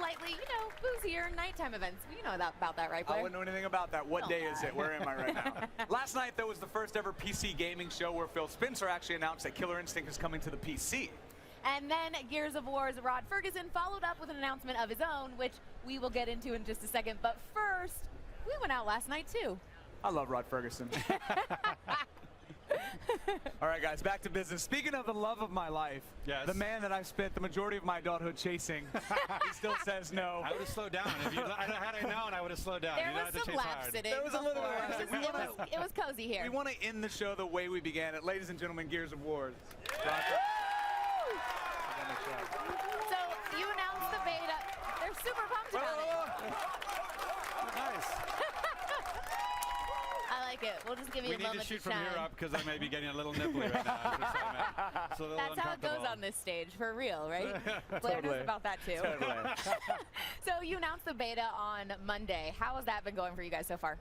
slightly, boozier nighttime events. You know about that, right, Blair? I wouldn't know anything about that. What day is it? Where am I right now? Last night, there was the first ever PC gaming show where Phil Spencer actually announced that Killer Instinct is coming to the PC. And then Gears of War's Rod Ferguson followed up with an announcement of his own, which we will get into in just a second. But first, we went out last night, too. I love Rod Ferguson. All right, guys, back to business. Speaking of the love of my life, the man that I've spent the majority of my adulthood chasing, he still says no. I would have slowed down. Had I known, I would have slowed down. There was some lapse in it. There was a little bit. It was cozy here. We want to end the show the way we began it. Ladies and gentlemen, Gears of War. So you announced the beta. They're super pumped about it. Nice. I like it. We'll just give you a moment We need to shoot shine. from here up because I may be getting a little nipply right now. It's a little That's how it goes on this stage, for real, right? Blair knows about that too. Totally. So you announced the beta on Monday. How has that been going for you guys so far?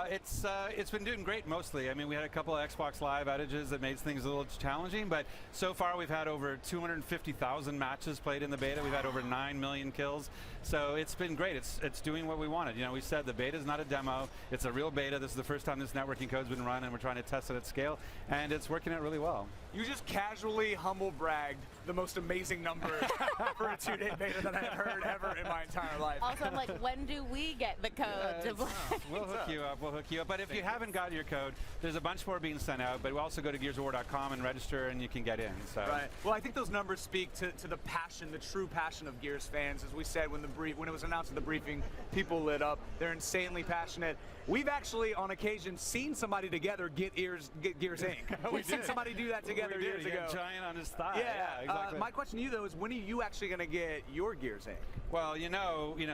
It's been doing great mostly. I mean, we had a couple of Xbox Live outages that made things a little challenging, but so far we've had over 250,000 matches played in the beta. We've had over 9 million kills. So it's been great. It's doing what we wanted. You know, we said the beta is not a demo. It's a real beta. This is the first time this networking code's been run, and we're trying to test it at scale, and it's working out really well. You just casually humble bragged the most amazing numbers for a 2-day beta that I've heard ever in my entire life. Also, I'm like, when do we get the code to play? We'll hook you up. We'll hook you up. But if you haven't got your code, there's a bunch more being sent out. But we also go to gearsofwar.com and register, and you can get in. So. Right. Well, I think those numbers speak to the passion, the true passion of Gears fans. As we said when it was announced at the briefing, people lit up. They're insanely passionate. We've actually, on occasion, seen somebody together get Gears Inc. We've seen somebody do that together years ago. Giant on his thigh. Yeah, exactly. My question to you, though, is when are you actually going to get your Gears Inc.? Well,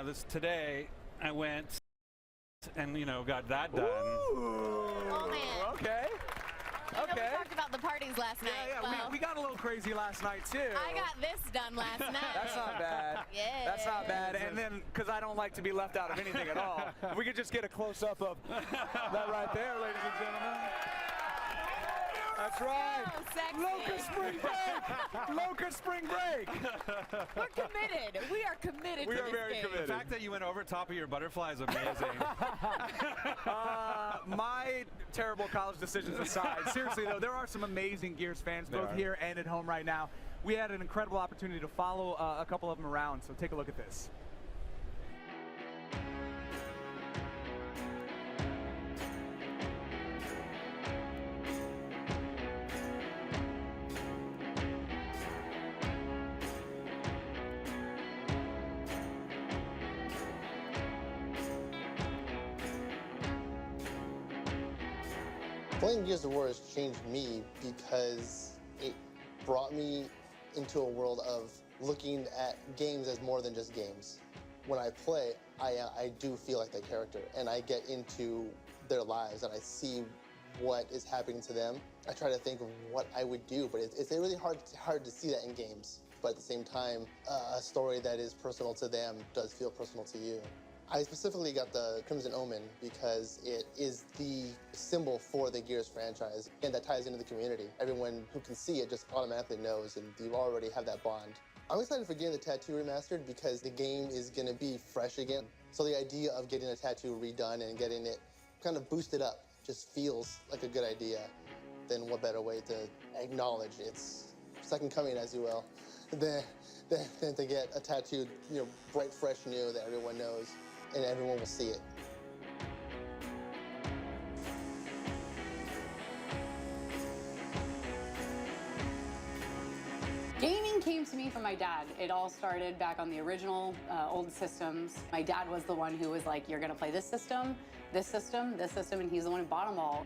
this today I went and got that done. Ooh. Oh man. Okay. We talked about the parties last night. Yeah, Well, we got a little crazy last night too. I got this done last night. That's not bad. Yeah. That's not bad. And then, because I don't like to be left out of anything at all, if we could just get a close-up of that right there, ladies and gentlemen. That's right. So sexy. Locust Spring Break. Locust Spring Break. We're committed. We are committed We to are this very game. committed. The fact that you went over top of your butterfly is amazing. My terrible college decisions aside, seriously though, there are some amazing Gears fans, both here and at home right now. We had an incredible opportunity to follow a couple of them around, so take a look at this. Playing Gears of War has changed me because it brought me into a world of looking at games as more than just games. When I play, I do feel like that character, and I get into their lives, and I see what is happening to them. I try to think of what I would do, but it's really hard to see that in games. But at the same time, a story that is personal to them does feel personal to you. I specifically got the Crimson Omen because it is the symbol for the Gears franchise, and that ties into the community. Everyone who can see it just automatically knows, and you already have that bond. I'm excited for getting the tattoo remastered because the game is going to be fresh again. So the idea of getting a tattoo redone and getting it kind of boosted up just feels like a good idea. Then what better way to acknowledge its second coming, as you will, than to get a tattoo, bright, fresh, new that everyone knows. And everyone will see it. Gaming came to me from my dad. It all started back on the original old systems. My dad was the one who was like, you're gonna play this system, this system, this system, and he's the one who bought them all.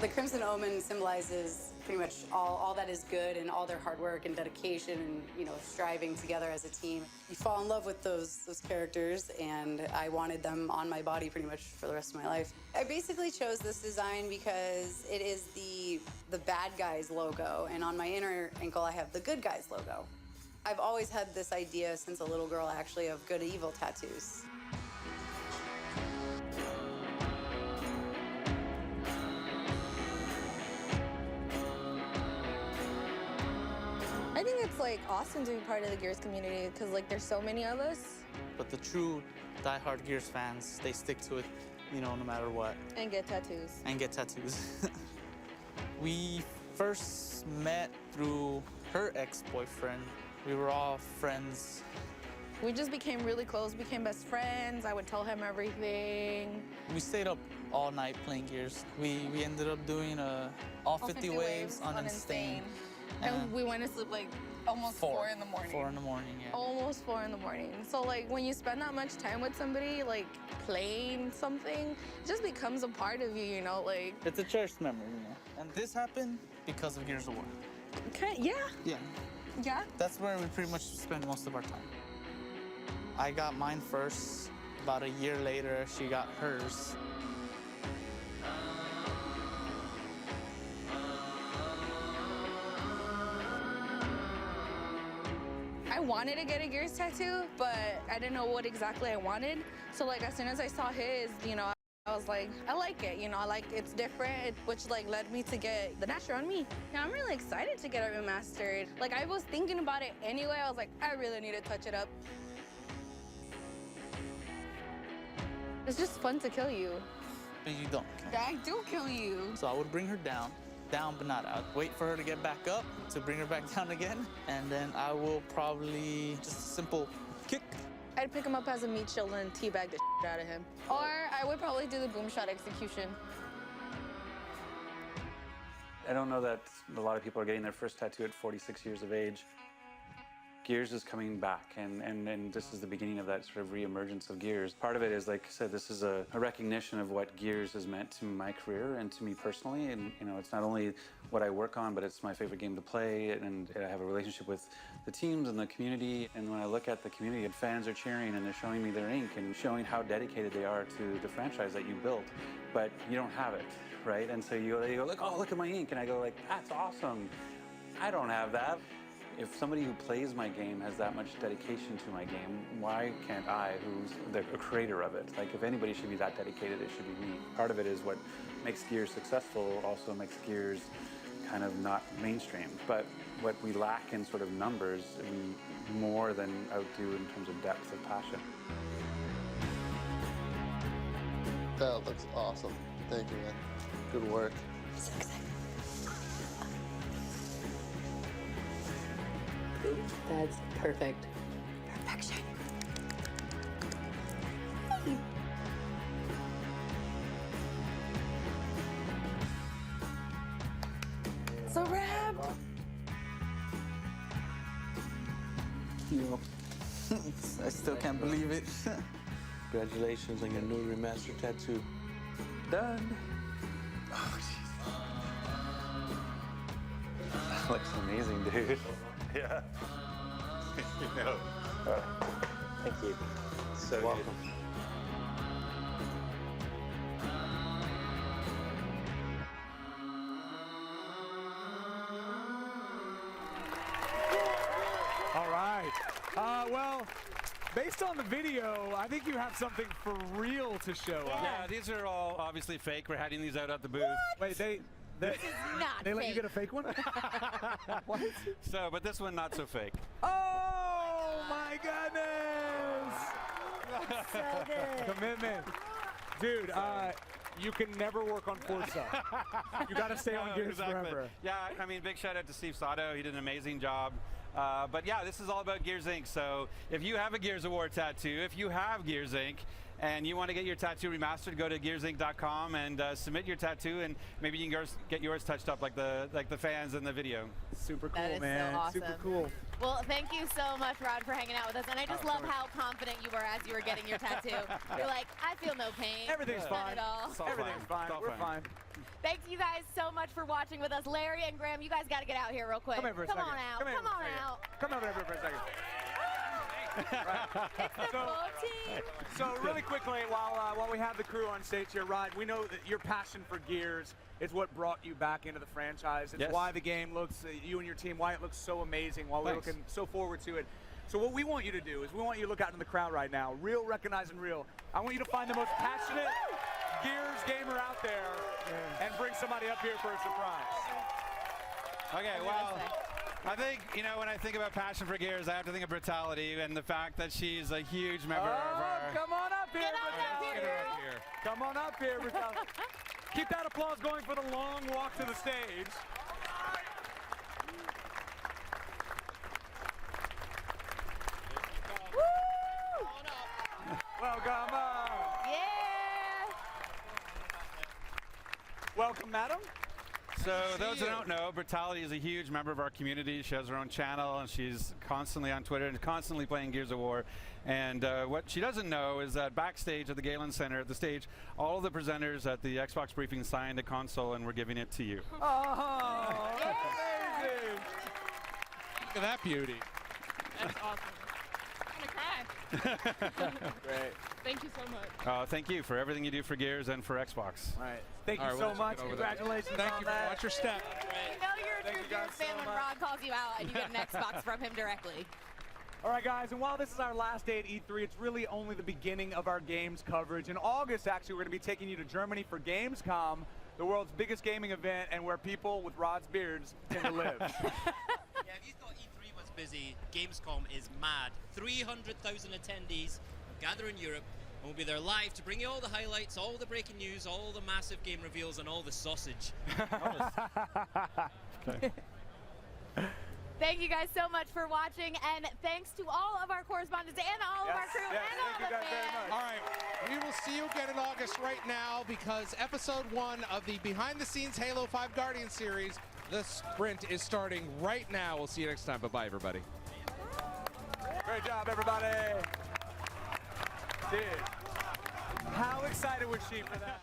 The Crimson Omen symbolizes pretty much all that is good and all their hard work and dedication and striving together as a team. You fall in love with those characters, and I wanted them on my body pretty much for the rest of my life. I basically chose this design because it is the bad guys logo, and on my inner ankle I have the good guys logo. I've always had this idea since a little girl actually of good evil tattoos. I I think it's like awesome to be part of the Gears community because like there's so many of us. But the true diehard Gears fans, they stick to it, you know, no matter what. And get tattoos. And get tattoos. We first met through her ex-boyfriend. We were all friends. We just became really close, became best friends. I would tell him everything. We stayed up all night playing Gears. We ended up doing all 50 waves on Insane. And we went to sleep like almost 4 in the morning. 4 in the morning, yeah. Almost 4 in the morning. So like when you spend that much time with somebody, like playing something, it just becomes a part of you, you know, like. It's a cherished memory, you know. And this happened because of Gears of War. Okay, yeah. Yeah. Yeah. That's where we pretty much spend most of our time. I got mine first. About a year later, she got hers. I wanted to get a Gears tattoo, but I didn't know what exactly I wanted. So like as soon as I saw his, you know, I was like, I like it, you know, I like it's different, which like led me to get the Nasher on me. Yeah, I'm really excited to get it remastered. Like I was thinking about it anyway. I was like, I really need to touch it up. It's just fun to kill you. But you don't. I do kill you. So I would bring her down but not out. Wait for her to get back up to bring her back down again. And then I will probably just a simple kick. I'd pick him up as a meat shield and teabag the shit out of him. Or I would probably do the boom shot execution. I don't know that a lot of people are getting their first tattoo at 46 years of age. Gears is coming back, and this is the beginning of that sort of re-emergence of Gears. Part of it is, like I said, this is a recognition of what Gears has meant to my career and to me personally. And you know, it's not only what I work on, but it's my favorite game to play, and I have a relationship with the teams and the community. And when I look at the community, and fans are cheering and they're showing me their ink and showing how dedicated they are to the franchise that you built, but you don't have it, right? And so you go like, oh, look at my ink, and I go like, that's awesome. I don't have that. If somebody who plays my game has that much dedication to my game, why can't I, who's the creator of it? Like, if anybody should be that dedicated, it should be me. Part of it is what makes Gears successful, also makes Gears kind of not mainstream. But what we lack in sort of numbers, we more than outdo in terms of depth of passion. That looks awesome. Thank you, man. Good work. So excited. That's perfect. Perfection. It's a wrap. Yo. I still can't believe it. Congratulations on your new remastered tattoo. Done. Oh, jeez. That looks amazing, dude. Yeah. You know. Thank you. So welcome. Good. All right. Well, based on the video, I think you have something for real to show us. Yeah, these are all obviously fake. We're handing these out at the booth. Wait, they This is not they let you fake. get a fake one? What? So, but this one not so fake. Oh my goodness! So good. Commitment. Dude, you can never work on Forza. You gotta stay on No, Gears exactly. forever. Yeah, I mean, big shout out to Steve Sato. He did an amazing job. But yeah, this is all about Gears Inc. So if you have a Gears of War tattoo, if you have Gears Inc., and you want to get your tattoo remastered, go to gearsinc.com and submit your tattoo, and maybe you can get yours touched up like the fans in the video. Super cool, That is so man. awesome. Super cool. Well, thank you so much, Rod, for hanging out with us. And I just love how confident you were as you were getting your tattoo. You're like, I feel no pain. Everything's None fine. at all. It's all Everything's fine. It's all We're fine. Thank you guys so much for watching with us. Larry and Graham, you guys got to get out here real quick. Come here for a second. on out. Come here Come for a on second. out. Come over here for a second. It's the full team. So really quickly, while we have the crew on stage here, Rod, we know that your passion for Gears is what brought you back into the franchise. It's Yes. why the game looks, you and your team, why it looks so amazing, why we're Thanks. looking so forward to it. So what we want you to do is we want you to look out in the crowd right now, real, recognizing real. I want you to find the most passionate Gears gamer out there and bring somebody up here for a surprise. Okay, well, I think, you know, when I think about passion for Gears, I have to think of Brutality and the fact that she's a huge member of our... Come on up here, Get on up Brutality. here. Come on up here, Brutality. Keep that applause going for the long walk to the stage. Woo! Welcome up. Yeah. Welcome, madam. So those who don't know, Brutality is a huge member of our community. She has her own channel, and she's constantly on Twitter and constantly playing Gears of War. And what she doesn't know is that backstage at the Galen Center, at the stage, all of the presenters at the Xbox briefing signed a console, and we're giving it to you. Oh, that's amazing. Look at that beauty. That's awesome. I'm gonna cry. Great. Thank you so much. Thank you for everything you do for Gears and for Xbox. All right. Thank you All right, so we'll much. get over that. Congratulations Thank on you. that. Watch your step. You know you're a Thank true you guys Gears fan so when much. Rod calls you out and you get an Xbox from him directly. All right, guys, and while this is our last day at E3, it's really only the beginning of our games coverage. In August, actually, we're going to be taking you to Germany for Gamescom, the world's biggest gaming event, and where people with Rod's beards tend to live. Yeah, if you thought E3 was busy, Gamescom is mad. 300,000 attendees gather in Europe, and we'll be there live to bring you all the highlights, all the breaking news, all the massive game reveals, and all the sausage. Thank you guys so much for watching, and thanks to all of our correspondents and all of our crew and all thank you the guys very fans. much. All right, we will see you again in August right now because episode 1 of the behind-the-scenes Halo 5 Guardian series, the sprint, is starting right now. We'll see you next time. Bye-bye, everybody. Great job, everybody. Dude, how excited was she for that?